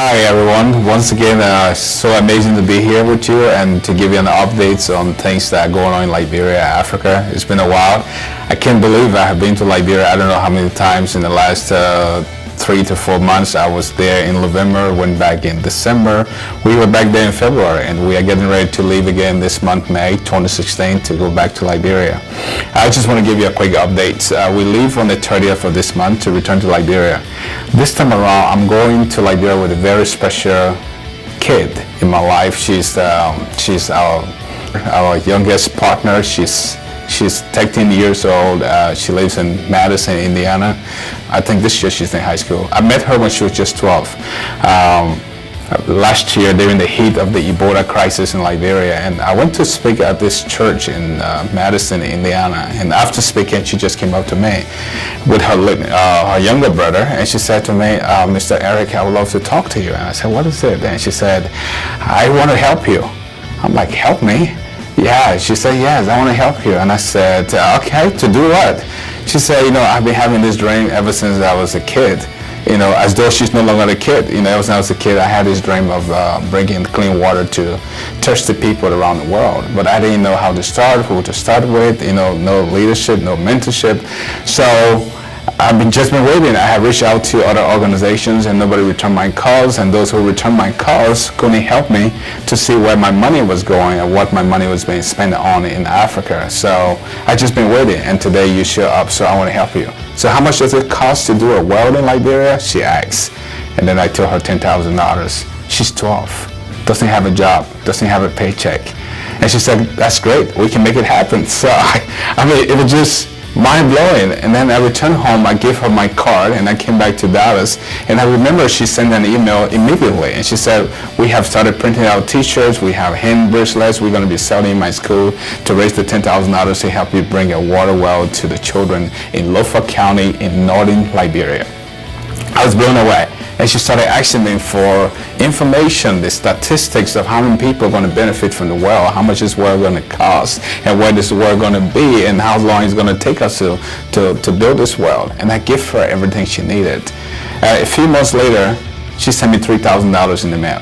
Hi everyone, once again so amazing to be here with you and to give you an updates on things that are going on in Liberia, Africa. It's been a while. I can't believe I have been to Liberia. I don't know how many times in the last 3 to 4 months. I was there in November, went back in December. We were back there in February, and we are getting ready to leave again this month, May 2016, to go back to Liberia. I just want to give you a quick update. We leave on the 30th of this month to return to Liberia. This time around, I'm going to Liberia with a very special kid in my life. She's our youngest partner. She's 13 years old. She lives in Madison, Indiana. I think this year she's in high school. I met her when she was just 12. Last year during the heat of the Ebola crisis in Liberia, and I went to speak at this church in Madison, Indiana, and after speaking she just came up to me with her younger brother, and she said to me, Mr. Eric, I would love to talk to you. And I said, what is it? And she said, I want to help you. I'm like, help me? Yeah, she said, yes, I want to help you. And I said, okay, to do what? She said, I've been having this dream ever since I was a kid, as though she's no longer a kid. Ever since I was a kid, I had this dream of bringing clean water to thirsty people around the world. But I didn't know how to start, who to start with, no leadership, no mentorship. So I've just been waiting. I have reached out to other organizations and nobody returned my calls, and those who returned my calls couldn't help me to see where my money was going and what my money was being spent on in Africa. So I just been waiting, and today you show up, so I want to help you. So how much does it cost to do a well in Liberia? She asked. And then I told her $10,000. She's 12, doesn't have a job, doesn't have a paycheck. And she said, that's great, we can make it happen. So it was just mind-blowing. And then I returned home, I gave her my card, and I came back to Dallas. And I remember she sent an email immediately, and she said, we have started printing out t-shirts, we have hand bracelets, we're going to be selling in my school to raise the $10,000 to help you bring a water well to the children in Lofa County in northern Liberia. I was blown away. And she started asking me for information, the statistics of how many people are going to benefit from the well, how much this well going to cost, and where this well going to be, and how long it's going to take us to build this well. And I gave her everything she needed. A few months later, she sent me $3,000 in the mail.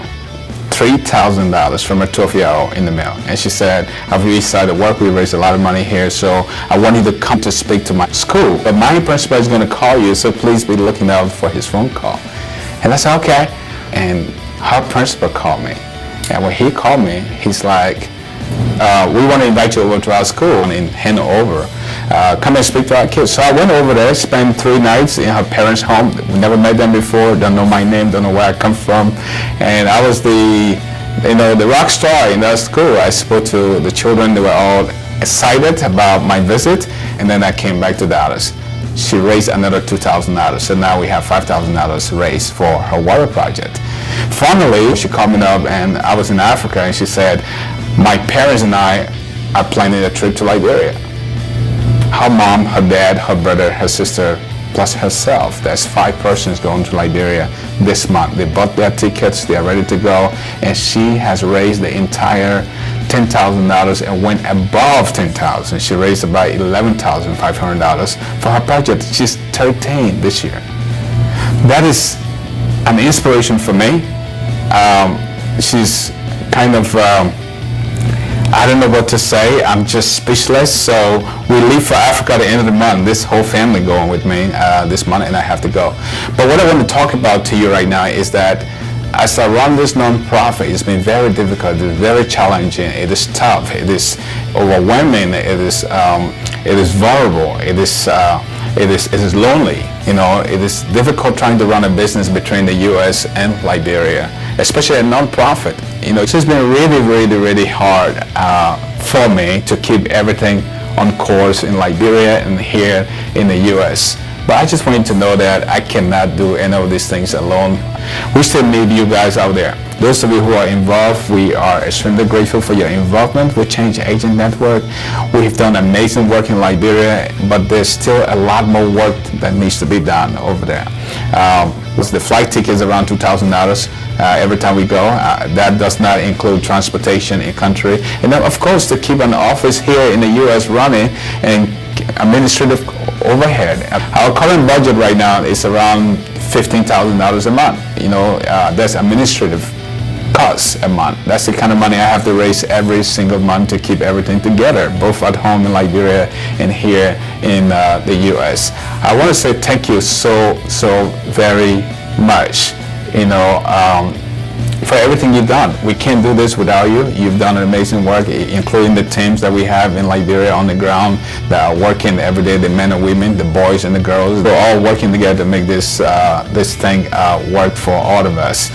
$3,000 from a 12-year-old in the mail. And she said, I've really started work, we raised a lot of money here, so I want you to come to speak to my school. But my principal is going to call you, so please be looking out for his phone call. And I said, okay. And her principal called me. And when he called me, he's like, we want to invite you over to our school in Handover. Come and speak to our kids. So I went over there, spent 3 nights in her parents' home. We never met them before, don't know my name, don't know where I come from. And I was the rock star in that school. I spoke to the children. They were all excited about my visit. And then I came back to Dallas. She raised another $2,000, so now we have $5,000 raised for her water project. Finally, she called me up, and I was in Africa, and she said, my parents and I are planning a trip to Liberia. Her mom, her dad, her brother, her sister, plus herself. There's 5 persons going to Liberia this month. They bought their tickets, they are ready to go, and she has raised the entire $10,000 and went above $10,000. She raised about $11,500 for her project. She's 13 this year. That is an inspiration for me. She's kind of, I don't know what to say. I'm just speechless. So we leave for Africa at the end of the month. This whole family going with me this month, and I have to go. But what I want to talk about to you right now is that as I run this nonprofit, it's been very difficult, it's very challenging, it is tough, it is overwhelming, it is vulnerable, it is lonely. It is difficult trying to run a business between the U.S. and Liberia, especially a nonprofit. It's just been really, really, really hard for me to keep everything on course in Liberia and here in the U.S. But I just want you to know that I cannot do any of these things alone. We still need you guys out there. Those of you who are involved, we are extremely grateful for your involvement with Change Agent Network. We've done amazing work in Liberia, but there's still a lot more work that needs to be done over there. The flight ticket is around $2,000 every time we go. That does not include transportation in country. And then, of course, to keep an office here in the U.S. running and administrative overhead. Our current budget right now is around $15,000 a month. That's administrative costs a month. That's the kind of money I have to raise every single month to keep everything together, both at home in Liberia and here in the U.S. I want to say thank you so very much, for everything you've done. We can't do this without you. You've done an amazing work, including the teams that we have in Liberia on the ground that are working every day, the men and women, the boys and the girls. We're all working together to make this thing work for all of us.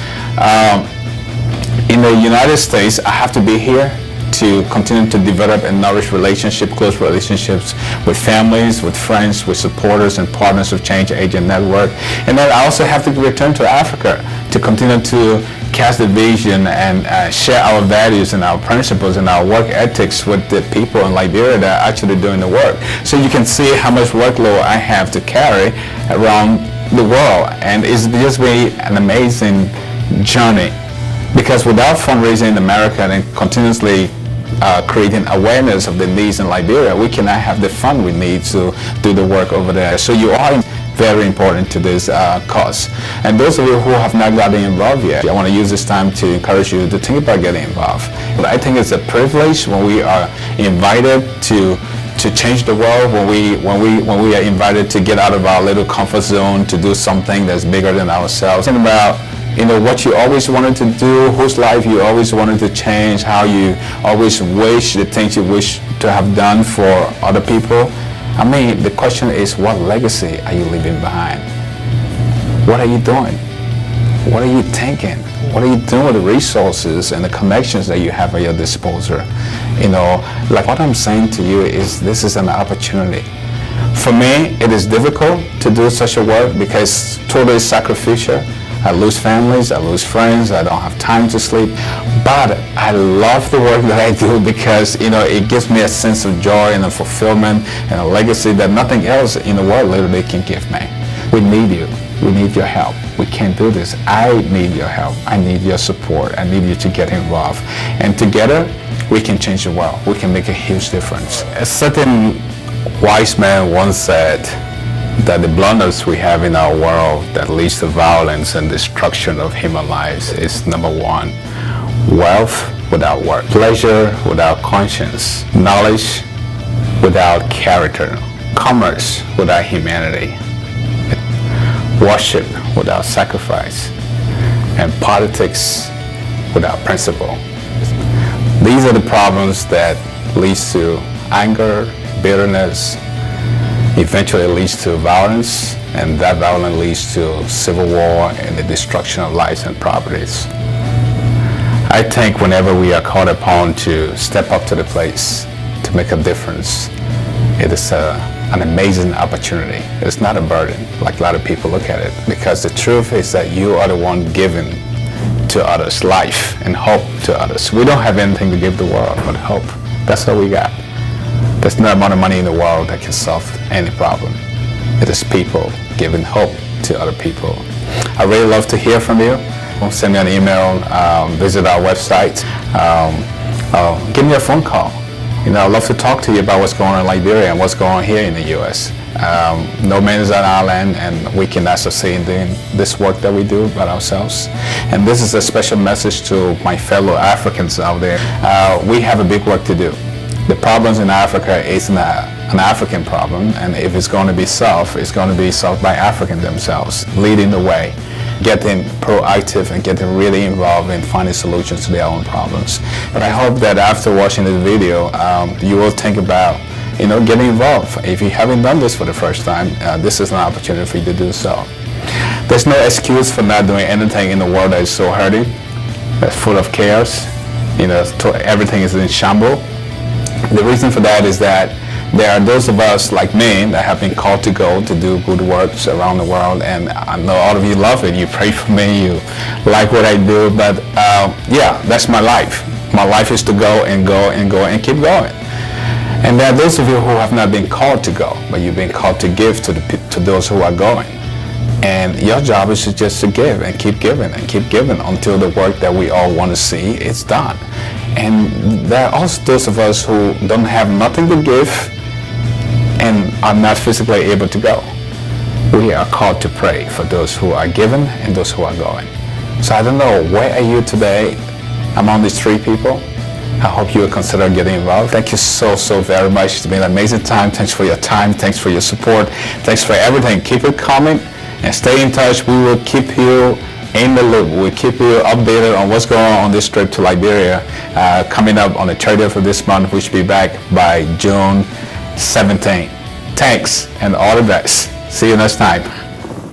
In the United States, I have to be here to continue to develop and nourish close relationships with families, with friends, with supporters and partners of Change Agent Network. And then I also have to return to Africa to continue to cast the vision and share our values and our principles and our work ethics with the people in Liberia that are actually doing the work. So you can see how much workload I have to carry around the world. And it's just been an amazing journey. Because without fundraising in America and continuously creating awareness of the needs in Liberia, we cannot have the fund we need to do the work over there. So you are very important to this cause. And those of you who have not gotten involved yet, I want to use this time to encourage you to think about getting involved. But I think it's a privilege when we are invited to change the world, when we are invited to get out of our little comfort zone to do something that's bigger than ourselves. And about what you always wanted to do, whose life you always wanted to change, how you always wish, the things you wish to have done for other people. I mean, the question is, what legacy are you leaving behind? What are you doing? What are you thinking? What are you doing with the resources and the connections that you have at your disposal? Like what I'm saying to you is this is an opportunity. For me, it is difficult to do such a work because it's totally sacrificial. I lose families, I lose friends, I don't have time to sleep. But I love the work that I do because, it gives me a sense of joy and a fulfillment and a legacy that nothing else in the world literally can give me. We need you. We need your help. We can't do this. I need your help. I need your support. I need you to get involved. And together, we can change the world. We can make a huge difference. A certain wise man once said that the blunders we have in our world that leads to violence and destruction of human lives is number one, wealth without work, pleasure without conscience, knowledge without character, commerce without humanity, worship without sacrifice, and politics without principle. These are the problems that leads to anger, bitterness, eventually leads to violence, and that violence leads to civil war and the destruction of lives and properties. I think whenever we are called upon to step up to the place to make a difference, it is an amazing opportunity. It's not a burden like a lot of people look at it, because the truth is that you are the one giving to others life and hope to others. We don't have anything to give the world but hope. That's all we got. There's no amount of money in the world that can solve any problem. It is people giving hope to other people. I really love to hear from you. Send me an email, visit our website, give me a phone call. I'd love to talk to you about what's going on in Liberia and what's going on here in the U.S. No man is an island, and we cannot succeed in this work that we do by ourselves. And this is a special message to my fellow Africans out there. We have a big work to do. The problems in Africa isn't an African problem, and if it's going to be solved, it's going to be solved by Africans themselves, leading the way, getting proactive and getting really involved in finding solutions to their own problems. But I hope that after watching this video, you will think about, getting involved. If you haven't done this for the first time, this is an opportunity for you to do so. There's no excuse for not doing anything in the world that is so hurting, that's full of chaos. Everything is in shambles. The reason for that is that there are those of us like me that have been called to go to do good works around the world, and I know all of you love it. You pray for me, you like what I do, but that's my life. My life is to go and go and go and keep going. And there are those of you who have not been called to go, but you've been called to give to those who are going. And your job is just to give and keep giving until the work that we all want to see is done. And there are also those of us who don't have nothing to give and are not physically able to go. we are called to pray for those who are given and those who are going. So I don't know, where are you today among these three people? I hope you will consider getting involved. Thank you so very much. It's been an amazing time. Thanks for your time. Thanks for your support. Thanks for everything. Keep it coming and stay in touch. We will keep you in the loop. We'll keep you updated on what's going on this trip to Liberia, coming up on the 30th of this month. We should be back by June 17th. Thanks and all the best. See you next time.